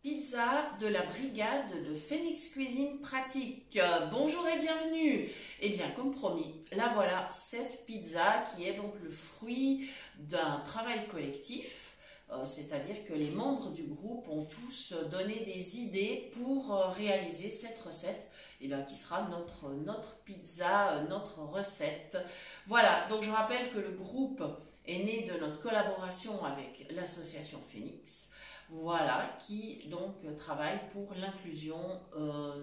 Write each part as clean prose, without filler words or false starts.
Pizza de la brigade de Phoenix Cuisine Pratique. Bonjour et bienvenue. Et bien comme promis, la voilà, cette pizza qui est donc le fruit d'un travail collectif. C'est-à-dire que les membres du groupe ont tous donné des idées pour réaliser cette recette qui sera notre pizza, notre recette. Voilà, donc je rappelle que le groupe est né de notre collaboration avec l'association Phoenix, voilà, qui donc travaille pour l'inclusion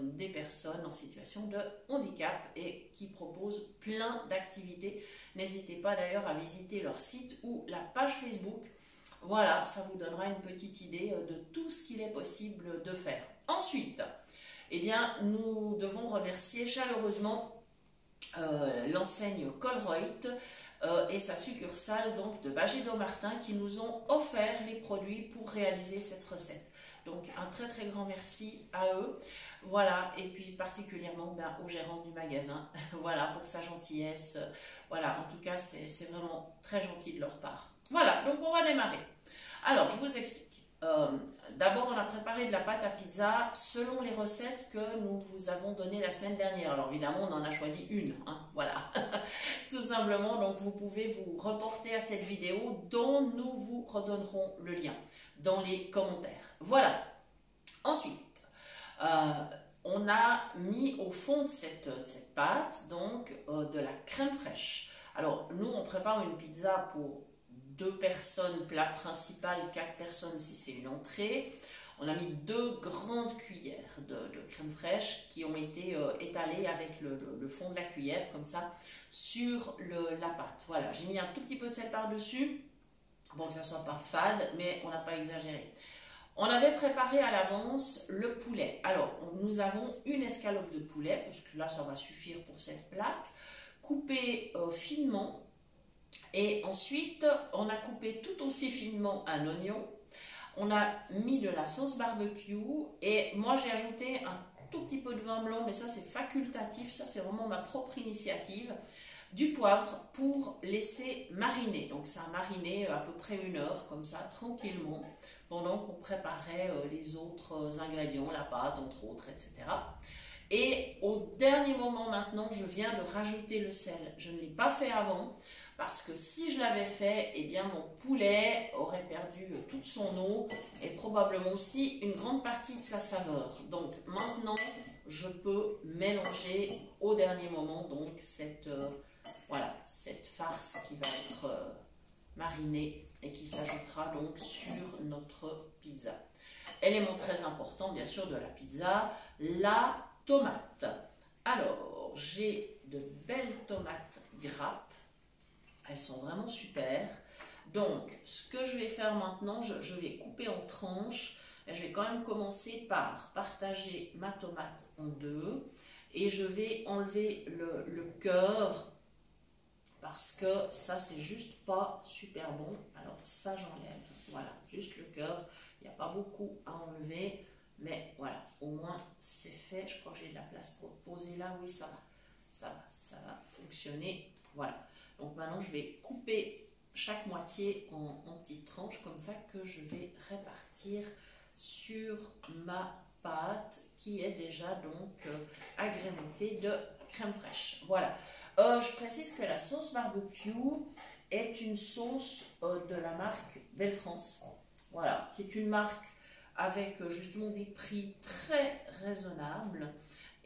des personnes en situation de handicap et qui propose plein d'activités. N'hésitez pas d'ailleurs à visiter leur site ou la page Facebook. Voilà, ça vous donnera une petite idée de tout ce qu'il est possible de faire. Ensuite, eh bien, nous devons remercier chaleureusement l'enseigne Colruyt et sa succursale donc, de Bagé-Dommartin qui nous ont offert les produits pour réaliser cette recette. Donc un très très grand merci à eux. Voilà, et puis particulièrement au gérant du magasin, voilà, pour sa gentillesse. Voilà, en tout cas, c'est vraiment très gentil de leur part. Voilà, donc on va démarrer. Alors, je vous explique. D'abord, on a préparé de la pâte à pizza selon les recettes que nous vous avons données la semaine dernière. Alors évidemment, on en a choisi une, hein, voilà, tout simplement. Donc vous pouvez vous reporter à cette vidéo dont nous vous redonnerons le lien dans les commentaires. Voilà. Ensuite, on a mis au fond de cette pâte donc de la crème fraîche. Alors nous, on prépare une pizza pour 2 personnes, plat principal, 4 personnes si c'est une entrée. On a mis 2 grandes cuillères de crème fraîche qui ont été étalées avec le fond de la cuillère, comme ça, sur la pâte. Voilà, j'ai mis un tout petit peu de sel par-dessus, pour que ça ne soit pas fade, mais on n'a pas exagéré. On avait préparé à l'avance le poulet. Alors, nous avons une escalope de poulet, parce que là, ça va suffire pour cette plaque, coupée finement. Et ensuite, on a coupé tout aussi finement un oignon. On a mis de la sauce barbecue et moi j'ai ajouté un tout petit peu de vin blanc, mais ça c'est facultatif, ça c'est vraiment ma propre initiative. Du poivre pour laisser mariner. Donc ça a mariné à peu près 1 heure, comme ça, tranquillement, pendant qu'on préparait les autres ingrédients, la pâte entre autres, etc. Et au dernier moment maintenant, je viens de rajouter le sel. Je ne l'ai pas fait avant. Parce que si je l'avais fait, eh bien mon poulet aurait perdu toute son eau et probablement aussi une grande partie de sa saveur. Donc maintenant, je peux mélanger au dernier moment donc cette farce qui va être marinée et qui s'ajoutera donc sur notre pizza. Élément très important bien sûr de la pizza, la tomate. Alors, j'ai de belles tomates grappes. Elles sont vraiment super. Donc, ce que je vais faire maintenant, je vais couper en tranches. Je vais quand même commencer par partager ma tomate en 2. Et je vais enlever le cœur parce que ça, c'est juste pas super bon. Alors, ça, j'enlève. Voilà, juste le cœur. Il n'y a pas beaucoup à enlever. Mais voilà, au moins, c'est fait. Je crois que j'ai de la place pour poser là. Oui, ça va. Ça va fonctionner. Voilà. Donc maintenant, je vais couper chaque moitié en petites tranches, comme ça que je vais répartir sur ma pâte qui est déjà donc agrémentée de crème fraîche. Voilà. Je précise que la sauce barbecue est une sauce de la marque Belle France. Voilà, qui est une marque avec justement des prix très raisonnables.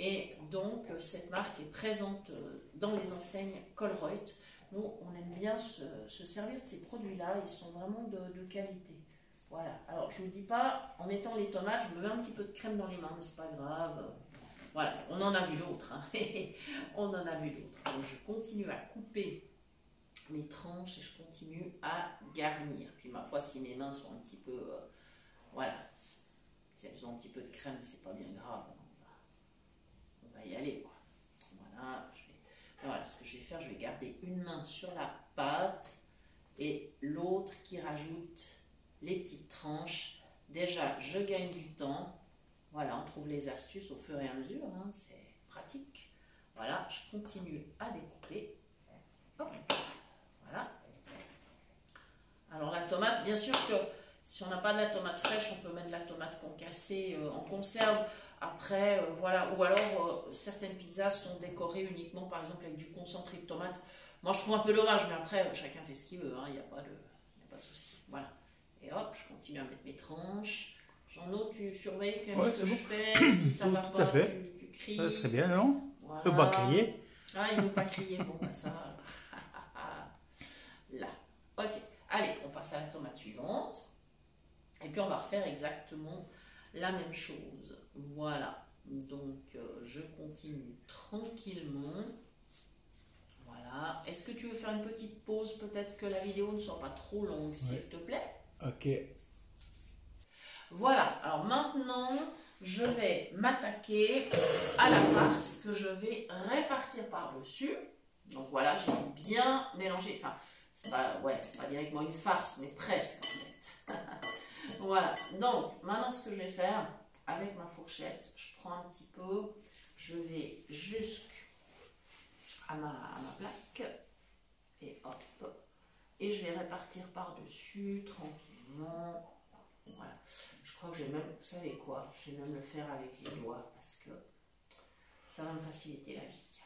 Et donc, cette marque est présente dans les enseignes Colruyt. Nous, on aime bien se servir de ces produits-là. Ils sont vraiment de qualité. Voilà. Alors, je ne vous dis pas, en mettant les tomates, je me mets un petit peu de crème dans les mains, mais c'est pas grave. Voilà, on en a vu d'autres. Hein. On en a vu d'autres. Donc, je continue à couper mes tranches et je continue à garnir. Puis, ma foi, si mes mains sont un petit peu... voilà. Si elles ont un petit peu de crème, c'est pas bien grave. On va y aller, quoi. Voilà, ce que je vais faire, je vais garder une main sur la pâte et l'autre qui rajoute les petites tranches. Déjà, je gagne du temps. Voilà, on trouve les astuces au fur et à mesure, hein, c'est pratique. Voilà, je continue à découper. Hop, voilà. Alors la tomate, bien sûr que Si on n'a pas de la tomate fraîche, on peut mettre de la tomate concassée en conserve. Après, voilà. Ou alors, certaines pizzas sont décorées uniquement, par exemple, avec du concentré de tomate. Moi, je trouve un peu dommage, mais après, chacun fait ce qu'il veut. Il n'y a pas de souci. Voilà. Et hop, je continue à mettre mes tranches. Jean-No, tu surveilles quand même ce que je fais. Si ça ne va pas, tu cries. Très bien, non? Voilà. Il ne faut pas crier. Ah, il ne veut pas crier. Bon, bah ça. Là. Ok. Allez, on passe à la tomate suivante. Et puis, on va refaire exactement la même chose. Voilà. Donc, je continue tranquillement. Voilà. Est-ce que tu veux faire une petite pause? Peut-être que la vidéo ne soit pas trop longue, s'il te plaît. Ok. Voilà. Alors maintenant, je vais m'attaquer à la farce que je vais répartir par-dessus. Donc voilà, j'ai bien mélangé. Enfin, c'est pas directement une farce, mais presque en fait. Voilà. Donc maintenant, ce que je vais faire avec ma fourchette, je prends un petit peu, je vais jusqu'à ma plaque et hop, et je vais répartir par-dessus tranquillement. Voilà. Je crois que je vais même, vous savez quoi, je vais même le faire avec les doigts parce que ça va me faciliter la vie.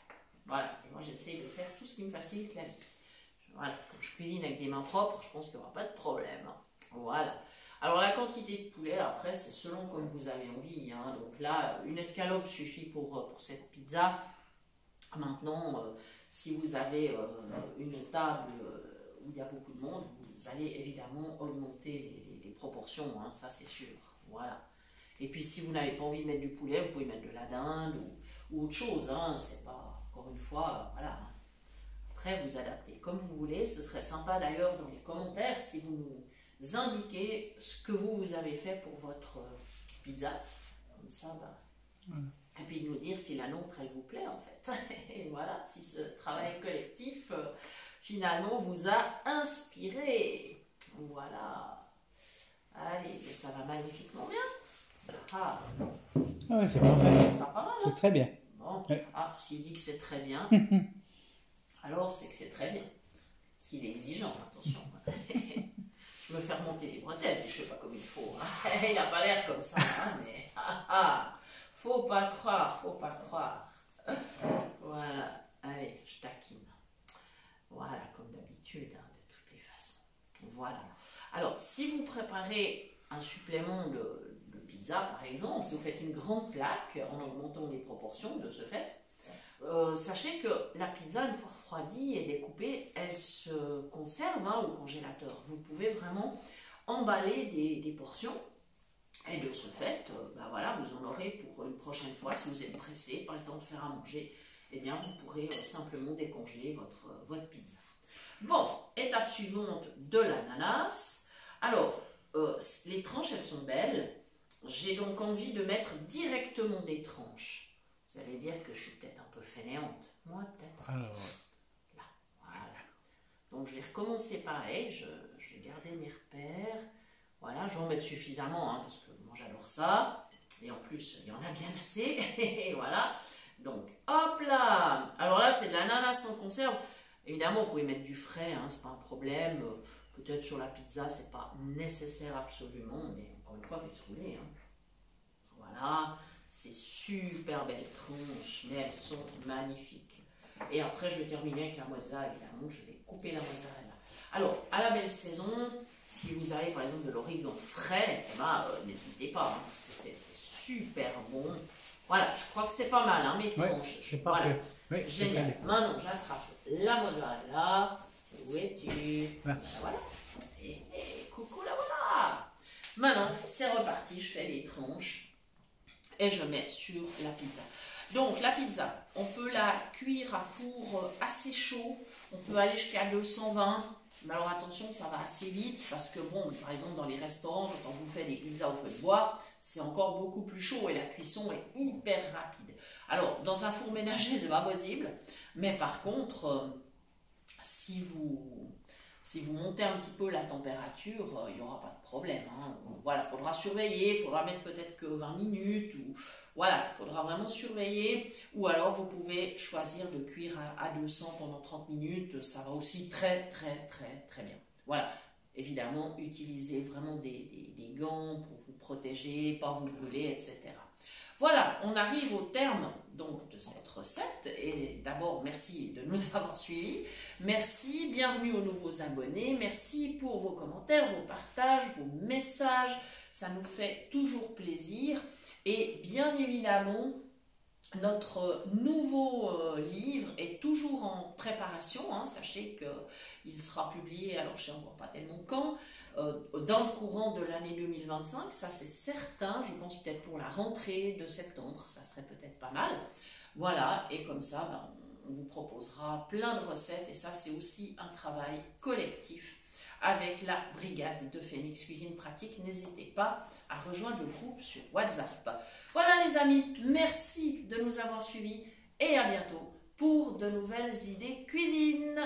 Voilà, et moi j'essaie de faire tout ce qui me facilite la vie. Voilà, comme je cuisine avec des mains propres, je pense qu'il n'y aura pas de problème. Voilà. Alors la quantité de poulet, après, c'est selon comme vous avez envie. Hein. Donc là, une escalope suffit pour cette pizza. Maintenant, si vous avez une table où il y a beaucoup de monde, vous allez évidemment augmenter les proportions, hein, ça c'est sûr. Voilà. Et puis si vous n'avez pas envie de mettre du poulet, vous pouvez mettre de la dinde ou autre chose. Hein. C'est pas, encore une fois, voilà. Après, vous adaptez comme vous voulez. Ce serait sympa d'ailleurs dans les commentaires si vous nous indiquez ce que vous avez fait pour votre pizza. Comme ça, bah. Et puis de nous dire si la nôtre, elle vous plaît en fait. Et voilà, si ce travail collectif, finalement, vous a inspiré. Voilà. Allez, mais ça va magnifiquement bien. Ah, oui, c'est parfait. Ça va pas mal, hein? C'est très bien. Bon. Ouais. Ah, s'il dit que c'est très bien, alors c'est que c'est très bien. Parce qu'il est exigeant, attention. Je me fais remonter les bretelles si je fais pas comme il faut. Il n'a pas l'air comme ça, hein, mais faut pas croire, faut pas croire. Voilà, allez, je taquine. Voilà, comme d'habitude, hein, de toutes les façons. Voilà. Alors, si vous préparez un supplément de pizza, par exemple, si vous faites une grande plaque en augmentant les proportions de ce fait, sachez que la pizza, une fois refroidie et découpée, elle se conserve au congélateur. Vous pouvez vraiment emballer des portions et de ce fait, ben voilà, vous en aurez pour une prochaine fois. Si vous êtes pressé, pas le temps de faire à manger, eh bien vous pourrez simplement décongeler votre pizza. Bon, étape suivante de l'ananas. Alors, les tranches, elles sont belles. J'ai donc envie de mettre directement des tranches. Vous allez dire que je suis peut-être un peu fainéante. Moi, peut-être. Alors, là, voilà. Donc, je vais recommencer pareil. Je vais garder mes repères. Voilà, je vais en mettre suffisamment, hein, parce que moi, j'adore ça. Et en plus, il y en a bien assez. Et voilà. Donc, hop là. Alors là, c'est de l'ananas en conserve. Évidemment, vous pouvez mettre du frais, hein, c'est pas un problème. Peut-être sur la pizza, c'est pas nécessaire absolument. Mais encore une fois, faites se rouler. Hein. Voilà. C'est super belles tranches, mais elles sont magnifiques. Et après, je vais terminer avec la mozza, évidemment. Je vais couper la mozzarella. Alors, à la belle saison, si vous avez par exemple de l'origan frais, eh ben, n'hésitez pas, hein, parce que c'est super bon. Voilà, je crois que c'est pas mal, hein, mes tranches. C'est parfait. Voilà. Oui, génial. Maintenant, j'attrape la mozzarella. Où es-tu? Voilà. Et coucou, la voilà. Maintenant, c'est reparti. Je fais les tranches. Et je mets sur la pizza. Donc la pizza, on peut la cuire à four assez chaud, on peut aller jusqu'à 220, mais alors attention, ça va assez vite, parce que bon, par exemple dans les restaurants, quand on vous fait des pizzas au feu de bois, c'est encore beaucoup plus chaud et la cuisson est hyper rapide. Alors dans un four ménager, c'est pas possible, mais par contre, si vous montez un petit peu la température, il n'y aura pas de problème. Hein. Voilà, il faudra surveiller, il faudra mettre peut-être que 20 minutes. Ou, voilà, il faudra vraiment surveiller. Ou alors, vous pouvez choisir de cuire à 200 pendant 30 minutes. Ça va aussi très, très, très, très bien. Voilà. évidemment, utilisez vraiment des gants pour vous protéger, pas vous brûler, etc. Voilà, on arrive au terme donc de cette recette. Et d'abord, merci de nous avoir suivis. Merci, bienvenue aux nouveaux abonnés. Merci pour vos commentaires, vos partages, vos messages. Ça nous fait toujours plaisir. Et bien évidemment, notre nouveau livre est toujours en préparation. Sachez qu'il sera publié, alors je ne sais encore pas tellement quand, dans le courant de l'année 2025. Ça, c'est certain. Je pense peut-être pour la rentrée de septembre. Ça serait peut-être pas mal. Voilà, et comme ça, on vous proposera plein de recettes. Et ça, c'est aussi un travail collectif avec la brigade de Phoenix Cuisine Pratique. N'hésitez pas à rejoindre le groupe sur WhatsApp. Voilà les amis, merci de nous avoir suivis et à bientôt pour de nouvelles idées cuisine.